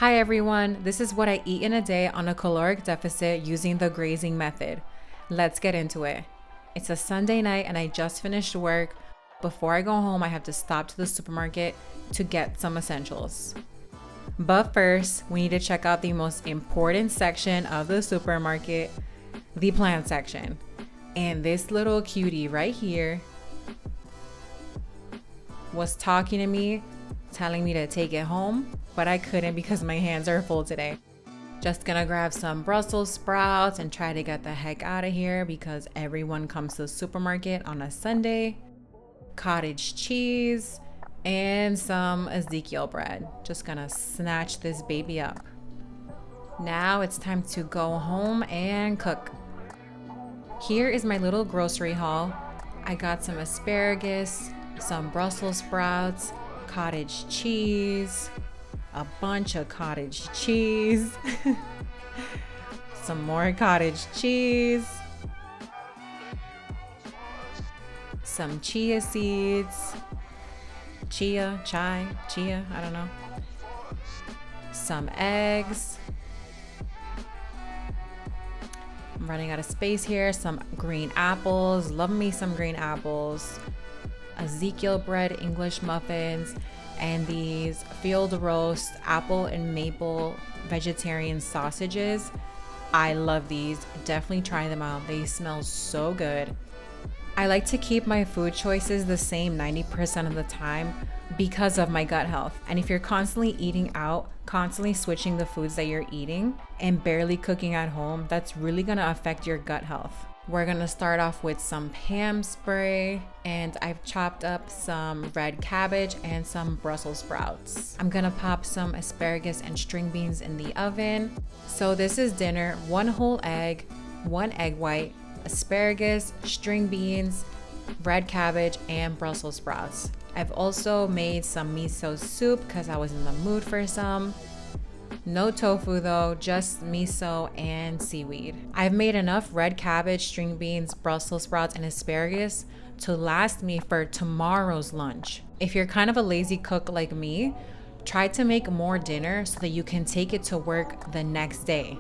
Hi everyone, this is what I eat in a day on a caloric deficit using the grazing method. Let's get into it. It's a Sunday night and I just finished work. Before I go home, I have to stop to the supermarket to get some essentials. But first, we need to check out the most important section of the supermarket, the plant section. And this little cutie right here was talking to me, telling me to take it home, but I couldn't because my hands are full today. Just gonna grab some Brussels sprouts and try to get the heck out of here because everyone comes to the supermarket on a Sunday. Cottage cheese and some Ezekiel bread. Just gonna snatch this baby up. Now it's time to go home and cook. Here is my little grocery haul. I got some asparagus, some Brussels sprouts, cottage cheese, a bunch of cottage cheese, some more cottage cheese, some chia seeds, chia, I don't know, some eggs. I'm running out of space here. Some green apples, love me some green apples, Ezekiel bread, English muffins, and these field roast apple and maple vegetarian sausages. I love these. Definitely try them out. They smell so good. I like to keep my food choices the same 90% of the time because of my gut health. And if you're constantly eating out, constantly switching the foods that you're eating and barely cooking at home, that's really gonna affect your gut health. We're gonna start off with some Pam spray, and I've chopped up some red cabbage and some Brussels sprouts. I'm gonna pop some asparagus and string beans in the oven. So this is dinner: 1 whole egg, 1 egg white, asparagus, string beans, red cabbage, and Brussels sprouts. I've also made some miso soup because I was in the mood for some. No tofu though, just miso and seaweed. I've made enough red cabbage, string beans, Brussels sprouts, and asparagus to last me for tomorrow's lunch. If you're kind of a lazy cook like me, try to make more dinner so that you can take it to work the next day.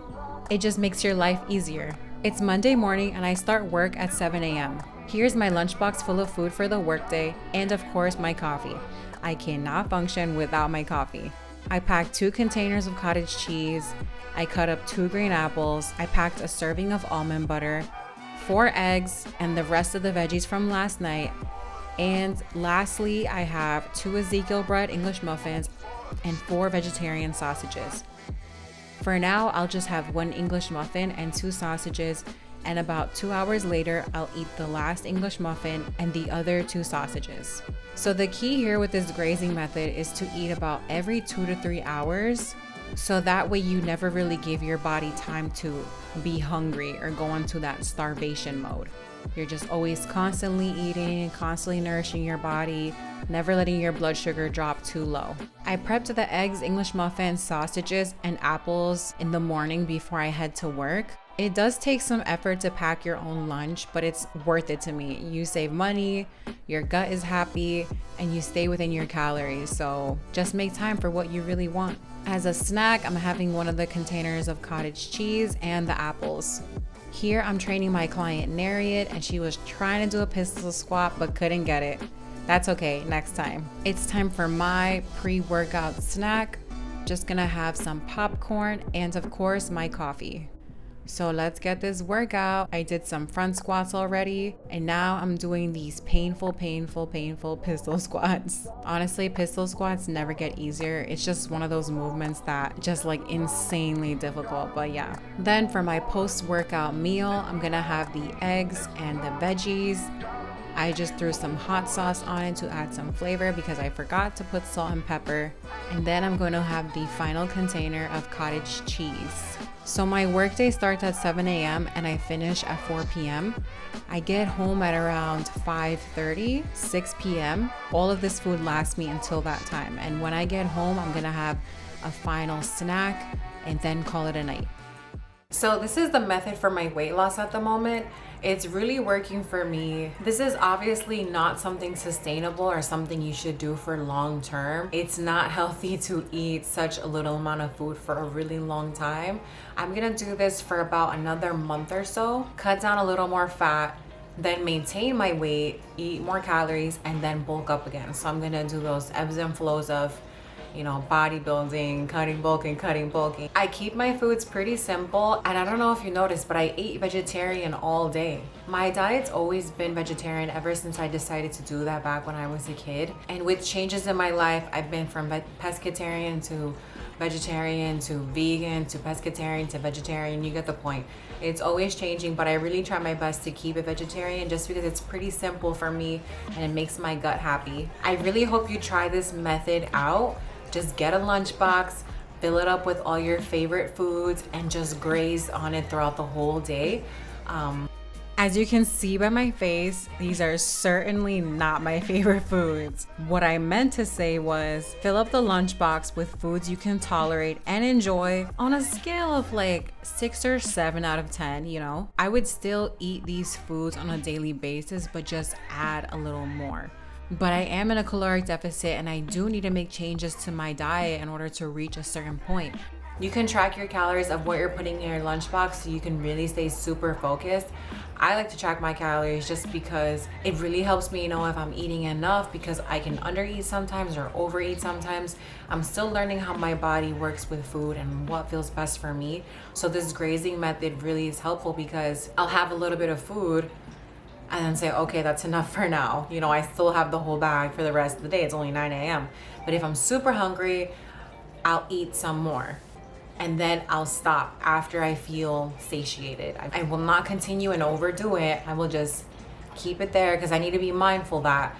It just makes your life easier. It's Monday morning and I start work at 7 a.m. Here's my lunchbox full of food for the workday and of course my coffee. I cannot function without my coffee. I packed 2 containers of cottage cheese. I cut up 2 green apples. I packed a serving of almond butter, 4 eggs, and the rest of the veggies from last night. And lastly, I have 2 Ezekiel bread English muffins and 4 vegetarian sausages. For now, I'll just have 1 English muffin and 2 sausages, and about 2 hours later, I'll eat the last English muffin and the other 2 sausages. So the key here with this grazing method is to eat about every 2 to 3 hours. So that way you never really give your body time to be hungry or go into that starvation mode. You're just always constantly eating, constantly nourishing your body, never letting your blood sugar drop too low. I prepped the eggs, English muffins, sausages, and apples in the morning before I head to work. It does take some effort to pack your own lunch, but it's worth it to me. You save money, your gut is happy, and you stay within your calories. So just make time for what you really want. As a snack, I'm having one of the containers of cottage cheese and the apples. Here I'm training my client Nariet, and she was trying to do a pistol squat but couldn't get it. That's okay, next time. It's time for my pre-workout snack. Just gonna have some popcorn and of course my coffee. So let's get this workout. I did some front squats already, and now I'm doing these painful pistol squats. Honestly, pistol squats never get easier. It's just one of those movements that just like insanely difficult, but yeah. Then for my post-workout meal, I'm gonna have the eggs and the veggies. I just threw some hot sauce on it to add some flavor because I forgot to put salt and pepper. And then I'm going to have the final container of cottage cheese. So my workday starts at 7 a.m. and I finish at 4 p.m. I get home at around 5:30, 6 p.m. All of this food lasts me until that time. And when I get home, I'm going to have a final snack and then call it a night. So this is the method for my weight loss at the moment. It's really working for me. This is obviously not something sustainable or something you should do for long term. It's not healthy to eat such a little amount of food for a really long time. I'm gonna do this for about another month or so, cut down a little more fat, then maintain my weight, eat more calories, and then bulk up again. So I'm gonna do those ebbs and flows of, you know, bodybuilding, cutting, bulking. I keep my foods pretty simple, and I don't know if you noticed, but I ate vegetarian all day. My diet's always been vegetarian ever since I decided to do that back when I was a kid. And with changes in my life, I've been from pescatarian to vegetarian to vegan to pescatarian to vegetarian. You get the point. It's always changing, but I really try my best to keep it vegetarian just because it's pretty simple for me and it makes my gut happy. I really hope you try this method out. Just get a lunchbox, fill it up with all your favorite foods, and just graze on it throughout the whole day. As you can see by my face, these are certainly not my favorite foods. What I meant to say was fill up the lunchbox with foods you can tolerate and enjoy on a scale of like 6 or 7 out of 10, you know? I would still eat these foods on a daily basis, but just add a little more. But I am in a caloric deficit and I do need to make changes to my diet in order to reach a certain point. You can track your calories of what you're putting in your lunchbox so you can really stay super focused. I like to track my calories just because it really helps me know if I'm eating enough, because I can undereat sometimes or overeat sometimes. I'm still learning how my body works with food and what feels best for me. So this grazing method really is helpful because I'll have a little bit of food and then say, okay, that's enough for now. You know, I still have the whole bag for the rest of the day. It's only 9 a.m. But if I'm super hungry, I'll eat some more. And then I'll stop after I feel satiated. I will not continue and overdo it. I will just keep it there because I need to be mindful that,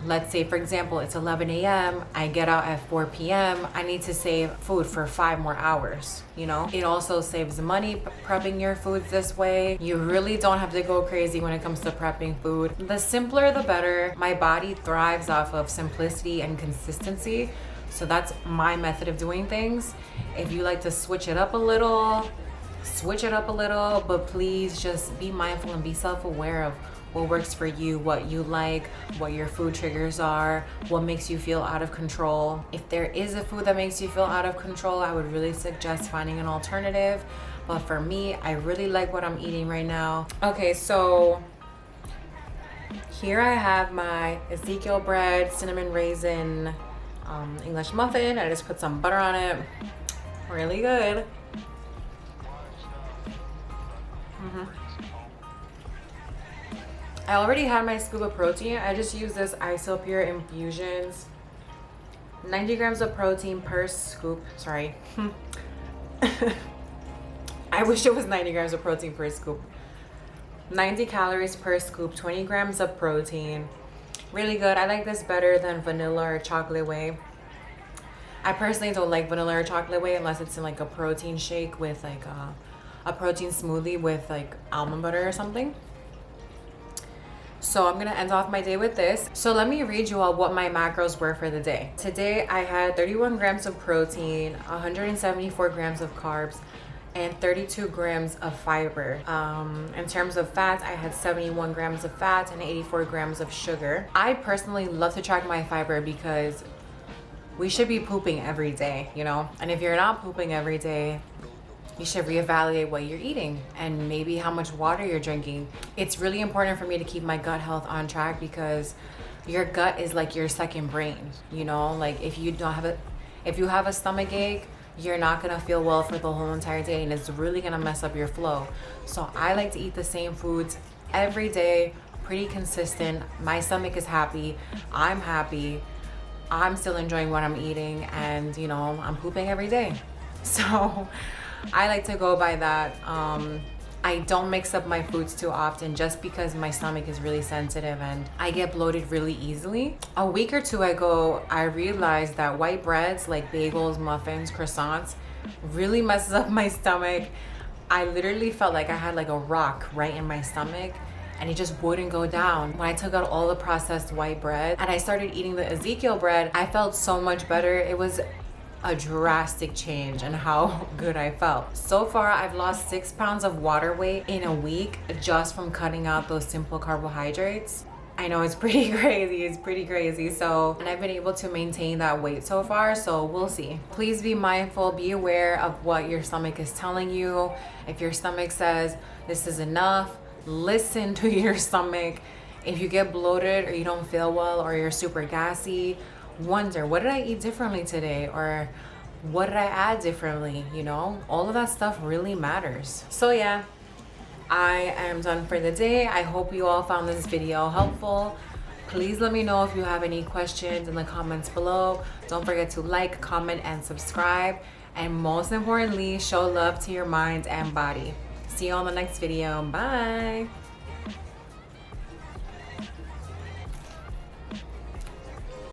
let's say, for example, it's 11 a.m. I get out at 4 p.m. I need to save food for 5 more hours, you know? It also saves money prepping your foods this way. You really don't have to go crazy when it comes to prepping food. The simpler, the better. My body thrives off of simplicity and consistency. So that's my method of doing things. If you like to switch it up a little, but please just be mindful and be self-aware of what works for you, what you like, what your food triggers are, what makes you feel out of control. If there is a food that makes you feel out of control, I would really suggest finding an alternative. But for me, I really like what I'm eating right now. Okay, so here I have my Ezekiel bread, cinnamon raisin, English muffin. I just put some butter on it. Really good. I already had my scoop of protein. I just use this Isopure infusions. 90 grams of protein per scoop. Sorry. I wish it was 90 grams of protein per scoop. 90 calories per scoop, 20 grams of protein. Really good. I like this better than vanilla or chocolate whey. I personally don't like vanilla or chocolate whey unless it's in like a protein shake with like a protein smoothie with like almond butter or something. So I'm gonna end off my day with this. So let me read you all what my macros were for the day. Today I had 31 grams of protein, 174 grams of carbs, and 32 grams of fiber. In terms of fat, I had 71 grams of fat and 84 grams of sugar. I personally love to track my fiber because we should be pooping every day, you know? And if you're not pooping every day, you should reevaluate what you're eating and maybe how much water you're drinking. It's really important for me to keep my gut health on track because your gut is like your second brain, you know? Like if you have a stomach ache, you're not gonna feel well for the whole entire day and it's really gonna mess up your flow. So I like to eat the same foods every day, pretty consistent. My stomach is happy, I'm happy, I'm still enjoying what I'm eating, and you know, I'm pooping every day. So I like to go by that. I don't mix up my foods too often just because my stomach is really sensitive and I get bloated really easily. A week or two ago, I realized that white breads like bagels, muffins, croissants really messes up my stomach. I literally felt like I had like a rock right in my stomach and it just wouldn't go down. When I took out all the processed white bread and I started eating the Ezekiel bread, I felt so much better. It was a drastic change in how good I felt. So far, I've lost 6 pounds of water weight in a week just from cutting out those simple carbohydrates. I know it's pretty crazy, it's pretty crazy. So, and I've been able to maintain that weight so far, so we'll see. Please be mindful, be aware of what your stomach is telling you. If your stomach says this is enough, listen to your stomach. If you get bloated or you don't feel well or you're super gassy, wonder, what did I eat differently today? Or what did I add differently? You know, all of that stuff really matters. So yeah, I am done for the day. I hope you all found this video helpful. Please let me know if you have any questions in the comments below. Don't forget to like, comment, and subscribe. And most importantly, show love to your mind and body. See you on the next video. Bye.